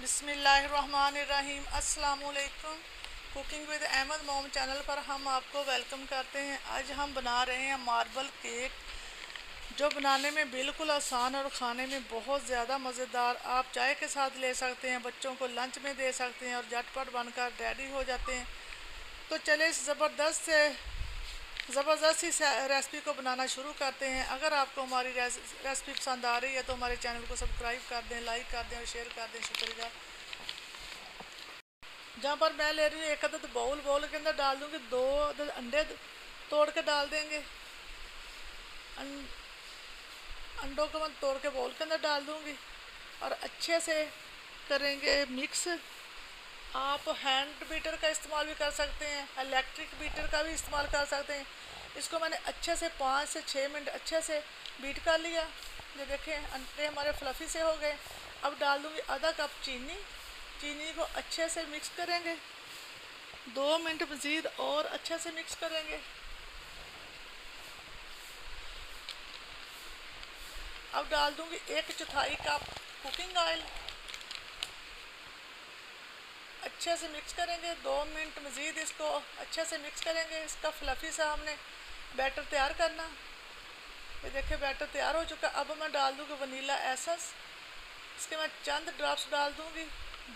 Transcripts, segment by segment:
बिस्मिल्लाहिर्रहमानिर्रहीम। अस्सलाम वालेकुम। कुकिंग विद अहमद मोम चैनल पर हम आपको वेलकम करते हैं। आज हम बना रहे हैं मार्बल केक, जो बनाने में बिल्कुल आसान और खाने में बहुत ज़्यादा मज़ेदार। आप चाय के साथ ले सकते हैं, बच्चों को लंच में दे सकते हैं और झटपट बनकर रेडी हो जाते हैं। तो चले इस ज़बरदस्त सी रेसिपी को बनाना शुरू करते हैं। अगर आपको हमारी रेसिपी पसंद आ रही है तो हमारे चैनल को सब्सक्राइब कर दें, लाइक कर दें और शेयर कर दें। शुक्रिया। जहाँ पर मैं ले रही हूँ एक अदद बाउल के अंदर डाल दूँगी 2 अंडे तोड़ के डाल देंगे। अंडों को मैं तोड़ के बाउल के अंदर डाल दूँगी और अच्छे से करेंगे मिक्स। आप हैंड बीटर का इस्तेमाल भी कर सकते हैं, इलेक्ट्रिक बीटर का भी इस्तेमाल कर सकते हैं। इसको मैंने अच्छे से 5 से 6 मिनट अच्छे से बीट कर लिया। ये देखें अंडे हमारे फ्लफ़ी से हो गए। अब डाल दूँगी आधा कप चीनी। चीनी को अच्छे से मिक्स करेंगे, 2 मिनट मज़ीद और अच्छे से मिक्स करेंगे। अब डाल दूँगी 1/4 कप कुकिंग ऑयल। अच्छे से मिक्स करेंगे, 2 मिनट मज़ीद इसको अच्छे से मिक्स करेंगे। इसका फ्लफ़ी सा हमने बैटर तैयार करना। ये देखिए बैटर तैयार हो चुका। अब मैं डाल दूँगी वनीला एसेंस। इसके मैं चंद ड्रॉप्स डाल दूँगी।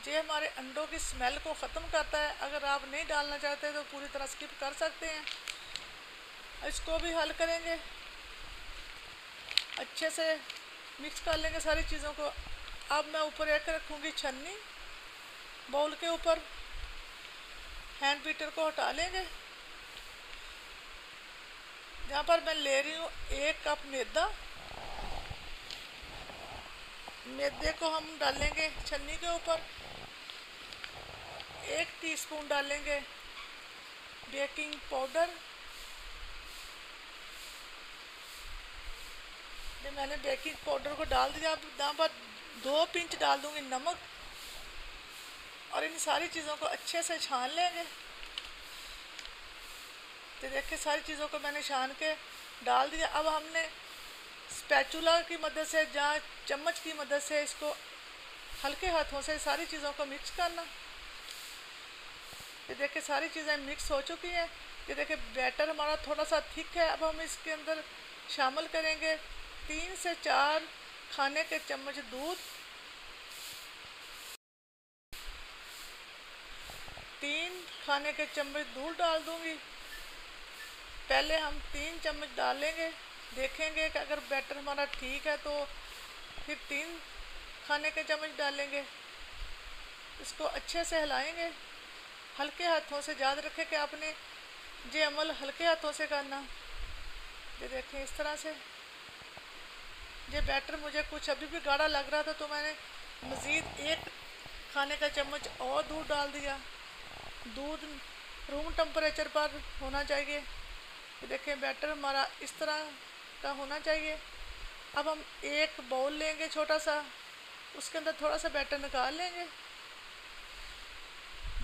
ये हमारे अंडों की स्मेल को ख़त्म करता है। अगर आप नहीं डालना चाहते तो पूरी तरह स्किप कर सकते हैं। इसको भी हल करेंगे, अच्छे से मिक्स कर लेंगे सारी चीज़ों को। अब मैं ऊपर एक रखूँगी छन्नी बाउल के ऊपर। हैंड बीटर को हटा लेंगे। यहाँ पर मैं ले रही हूँ 1 कप मैदा। मैदे को हम डालेंगे छन्नी के ऊपर। 1 टीस्पून डालेंगे बेकिंग पाउडर। ये मैंने बेकिंग पाउडर को डाल दिया। अब यहाँ पर 2 पिंच डाल दूँगी नमक और इन सारी चीज़ों को अच्छे से छान लेंगे। तो देखिए सारी चीज़ों को मैंने छान के डाल दिया। अब हमने स्पैचुला की मदद से या चम्मच की मदद से इसको हल्के हाथों से सारी चीज़ों को मिक्स करना। ये देखिए सारी चीज़ें मिक्स हो चुकी हैं। ये देखिए बैटर हमारा थोड़ा सा थिक है। अब हम इसके अंदर शामिल करेंगे 3 से 4 खाने के चम्मच दूध। 3 खाने के चम्मच दूध डाल दूँगी। पहले हम 3 चम्मच डालेंगे, देखेंगे कि अगर बैटर हमारा ठीक है तो फिर 3 खाने के चम्मच डालेंगे। इसको अच्छे से हिलाएंगे हल्के हाथों से। याद रखें कि आपने ये अमल हल्के हाथों से करना। ये देखें इस तरह से। ये बैटर मुझे कुछ अभी भी गाढ़ा लग रहा था तो मैंने मज़ीद 1 खाने का चम्मच और दूध डाल दिया। दूध रूम टेम्परेचर पर होना चाहिए। ये देखें बैटर हमारा इस तरह का होना चाहिए। अब हम एक बाउल लेंगे छोटा सा, उसके अंदर थोड़ा सा बैटर निकाल लेंगे।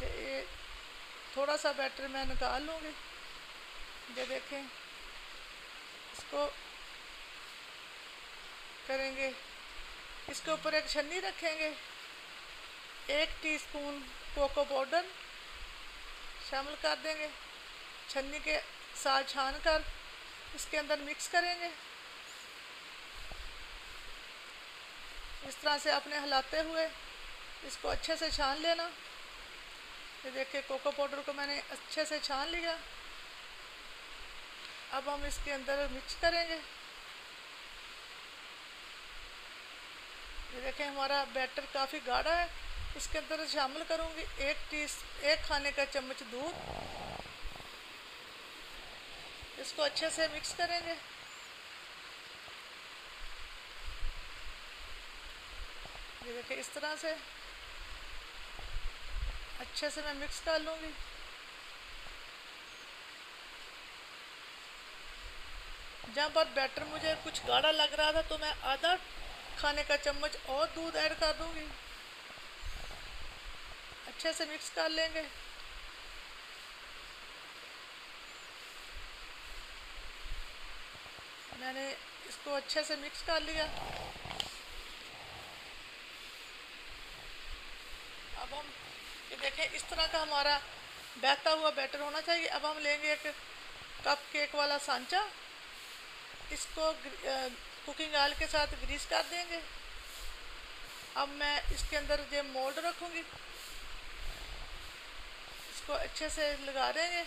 ये थोड़ा सा बैटर मैं निकाल लूँगी। ये देखें इसको करेंगे। इसके ऊपर एक छन्नी रखेंगे, 1 टीस्पून कोको पाउडर शामिल कर देंगे। छन्नी के साथ छान कर इसके अंदर मिक्स करेंगे। इस तरह से अपने हिलाते हुए इसको अच्छे से छान लेना। ये देखिए कोको पाउडर को मैंने अच्छे से छान लिया। अब हम इसके अंदर मिक्स करेंगे। ये देखें हमारा बैटर काफ़ी गाढ़ा है। इसके अंदर शामिल करूँगी 1 खाने का चम्मच दूध। इसको अच्छे से मिक्स करेंगे। ये देखिए इस तरह से अच्छे से मैं मिक्स कर लूँगी। जहाँ पर बैटर मुझे कुछ गाढ़ा लग रहा था तो मैं आधा खाने का चम्मच और दूध ऐड कर दूँगी। अच्छे से मिक्स कर लेंगे। मैंने इसको अच्छे से मिक्स कर लिया। अब हम ये देखें, इस तरह का हमारा बहता हुआ बैटर होना चाहिए। अब हम लेंगे एक कप केक वाला सांचा, इसको कुकिंग ऑयल के साथ ग्रीस कर देंगे। अब मैं इसके अंदर ये मोल्ड रखूँगी, इसको अच्छे से लगा देंगे।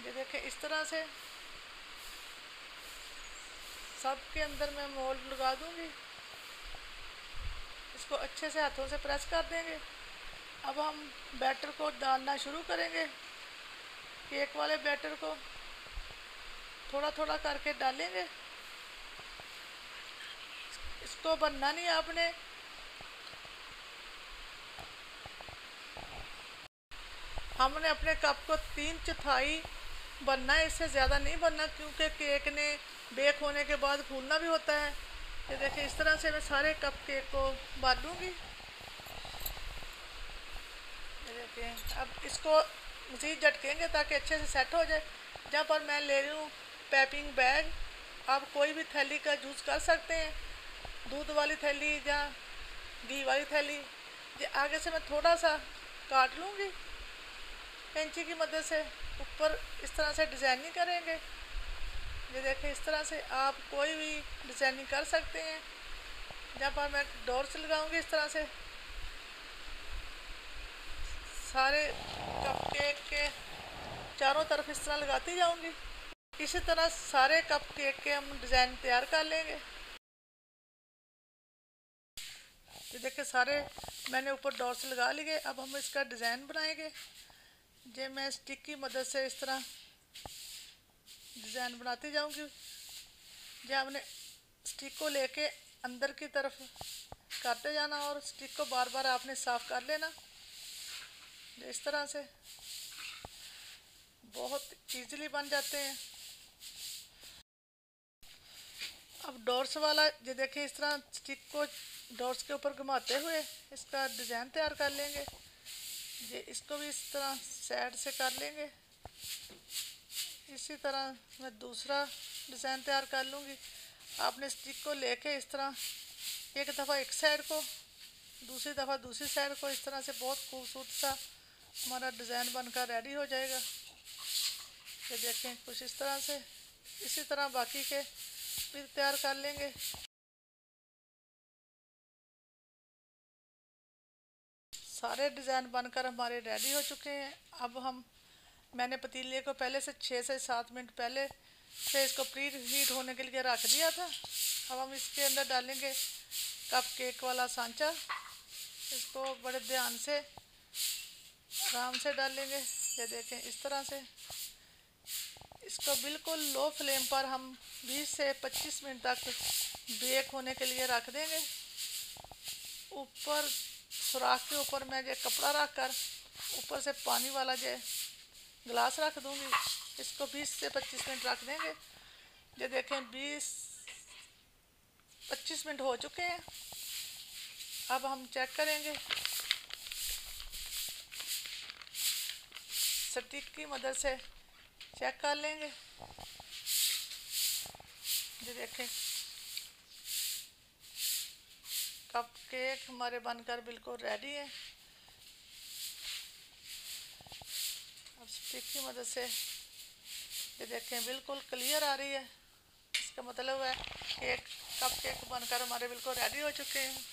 ये देखें, इस तरह से सब के अंदर मैं मोल्ड लगा दूँगी। इसको अच्छे से हाथों से प्रेस कर देंगे। अब हम बैटर को डालना शुरू करेंगे। केक वाले बैटर को थोड़ा थोड़ा करके डालेंगे। इसको बनना नहीं आपने, हमने अपने कप को 3/4 बनना है, इससे ज़्यादा नहीं बनना, क्योंकि केक ने बेक होने के बाद फूलना भी होता है। ये देखिए, इस तरह से मैं सारे कप केक को बांध लूँगी। ये देखिए, अब इसको मज़ीद झटकेंगे ताकि अच्छे से सेट हो जाए। जहाँ पर मैं ले रही हूँ पैपिंग बैग, आप कोई भी थैली का यूज़ कर सकते हैं, दूध वाली थैली या घी वाली थैली। ये आगे से मैं थोड़ा सा काट लूँगी कैंची की मदद से, ऊपर इस तरह से डिज़ाइनिंग करेंगे। ये देखें, इस तरह से आप कोई भी डिज़ाइनिंग कर सकते हैं। जहाँ पर मैं डोर्स लगाऊंगी, इस तरह से सारे कप केक के चारों तरफ इस तरह लगाती जाऊंगी। इसी तरह सारे कप केक के हम डिज़ाइन तैयार कर लेंगे। ये देखिए, सारे मैंने ऊपर डोर्स लगा लिए। अब हम इसका डिज़ाइन बनाएंगे। ये मैं स्टिक की मदद से इस तरह डिज़ाइन बनाती जाऊंगी। जो हमने स्टिक को लेके अंदर की तरफ करते जाना और स्टिक को बार बार आपने साफ़ कर लेना। इस तरह से बहुत इजीली बन जाते हैं। अब डोर्स वाला ये देखिए, इस तरह स्टिक को डोर्स के ऊपर घुमाते हुए इसका डिज़ाइन तैयार कर लेंगे। ये इसको भी इस तरह साइड से कर लेंगे। इसी तरह मैं दूसरा डिज़ाइन तैयार कर लूँगी। आपने स्टिक को लेके इस तरह एक दफ़ा एक साइड को, दूसरी दफ़ा दूसरी साइड को, इस तरह से बहुत खूबसूरत सा हमारा डिज़ाइन बनकर रेडी हो जाएगा। ये देखें, कुछ इस तरह से। इसी तरह बाकी के भी तैयार कर लेंगे। सारे डिज़ाइन बनकर हमारे रेडी हो चुके हैं। अब मैंने पतीले को पहले से 6 से 7 मिनट पहले से इसको प्री हीट होने के लिए रख दिया था। अब हम इसके अंदर डालेंगे कप केक वाला सांचा। इसको बड़े ध्यान से आराम से डालेंगे। ये देखें, इस तरह से इसको बिल्कुल लो फ्लेम पर हम 20 से 25 मिनट तक बेक होने के लिए रख देंगे। ऊपर सुराख के ऊपर मैं ये कपड़ा रख कर ऊपर से पानी वाला जो गिलास रख दूंगी। इसको 20 से 25 मिनट रख देंगे। ये देखें, 20-25 मिनट हो चुके हैं। अब हम चेक करेंगे, स्टिक की मदद से चेक कर लेंगे। ये देखें, कप केक हमारे बनकर बिल्कुल रेडी है। अब स्टिक की मदद से ये देखें, बिल्कुल क्लियर आ रही है। इसका मतलब है कप केक बनकर हमारे बिल्कुल रेडी हो चुके हैं।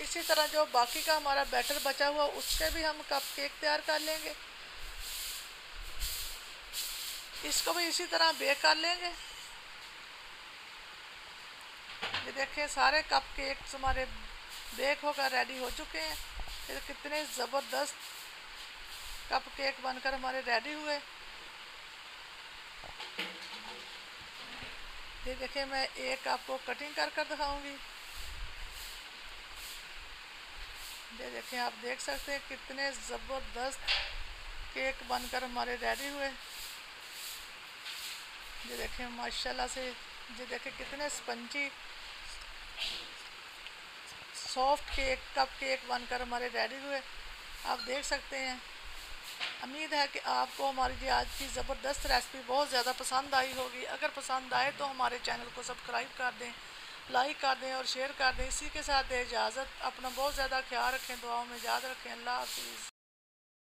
इसी तरह जो बाकी का हमारा बैटर बचा हुआ, उससे भी हम कप केक तैयार कर लेंगे। इसको भी इसी तरह बेक कर लेंगे। ये देखें, सारे कप केक्स हमारे बेक होकर रेडी हो चुके हैं। ये कितने ज़बरदस्त कप केक बनकर हमारे रेडी हुए। ये देखें, मैं एक आपको कटिंग कर कर दिखाऊंगी। ये देखें, आप देख सकते हैं कितने ज़बरदस्त केक बनकर हमारे रेडी हुए। ये देखें, माशाल्लाह से, ये देखें कितने स्पंजी सॉफ्ट कप केक बनकर हमारे रेडी हुए। आप देख सकते हैं उम्मीद है कि आपको हमारी ये आज की ज़बरदस्त रेसिपी बहुत ज़्यादा पसंद आई होगी। अगर पसंद आए तो हमारे चैनल को सब्सक्राइब कर दें, लाइक कर दें और शेयर कर दें। इसी के साथ दें इजाज़त। अपना बहुत ज़्यादा ख्याल रखें, दुआओं में याद रखें। अल्लाह हाफिज़।